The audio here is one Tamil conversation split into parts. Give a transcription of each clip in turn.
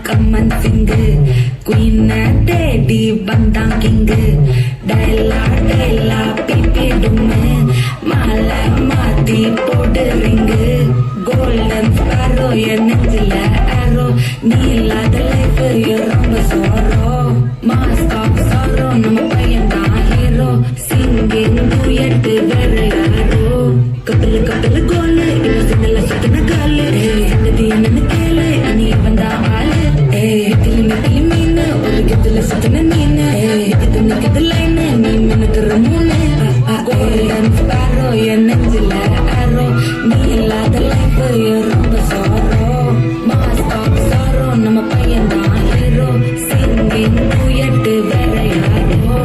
கம்மன் சிங்கு குயின தேடி வந்தான் கிங்கு டைலா டைலா பிபிடுமே மாலை மாத்தி போடுறீங்க கோல்டன் ஸ்பாரோ என் நெஞ்சில ஆரோ நீ இல்லாத லைஃப் ரொம்ப சோரோ மாஸ்க் ஆஃப் சாரோ நம்ம பையன் தான் ஹீரோ சிங்கிங் டூயட் வேற யாரோ கப்பல் கப்பல் கோலு இவன் சின்னல சுத்தின காலு சந்ததி என்னன்னு கேளு நீ வந்தா ஆளு கிளி மீன் ஒரு கத்துல சுத்தின நீனு கித்து லைனு நீ மினுக்குற மூணு கோல்டன் ஸ்பாரோ என் நெஞ்சில ஆரோ நீ இல்லாத லைஃப் ரொம்ப சோரோ மாஸ்க் ஆஃப் சாரோ நம்ம பையன் தான் ஹீரோ சிங்கிங் டூயட் வேற யாரோ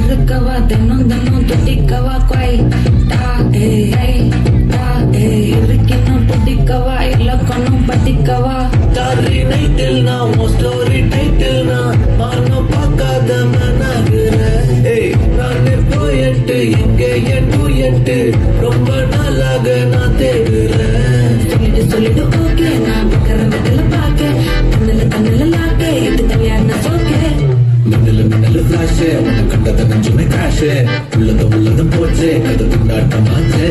இருக்கவா தினம் தினம் துடிக்கவா குவாய் இருக்கணும் பிடிக்கவா இலக்கணம் படிக்கவா ஸ்டாரி நைட்டில் நான் ஸ்டோரி டைட்டில் நான் மானம் பார்க்காத மனாகிற நான் போயிட்டு எங்கே எட்டு ரொம்ப நாளாக நான் தேடுறேன் சொல்லிட்டு ஓகே நான் விக்கிற பாக்க கண்ணுல லாக்க இது கல்யாண சோக்கே மின்னலு ஃபிளாஷ் உன்னை கண்டத நெஞ்சுமே கிராஷ் உள்ளத போச்சு கதை துண்டாட்டமாச்சு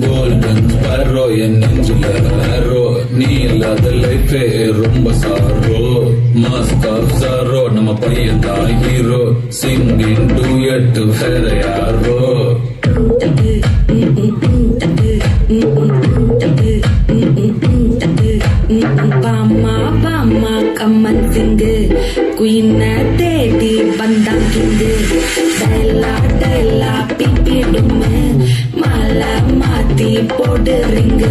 கோல்டன் ஸ்பாரோ என் நெஞ்சில ஆரோ நீ இல்லாத லைஃபே ரொம்ப சாரோ மாஸ்க் ஆஃப் சாரோ நம்ம பையன் தான் ஹீரோ சிங்கிங் டூயட் வேற யாரோ பாமா பாமா கம்மன் சிங்கு குயின தேடி வந்தான் கிங்கு டைலா டைலா பிபிடுமே மாலை மாத்தி போடுறீங்க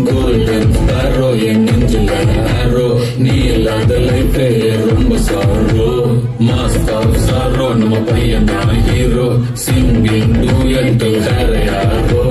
கோல்டன் ஸ்பாரோ என் நெஞ்சில ஆரோ நீ இல்லாத லைஃபே ரொம்ப சாரோ மாஸ்க் ஆஃப் சாரோ நம்ம பையன் தான் ஹீரோ சிங்கிங் டூயட் வேற யாரோ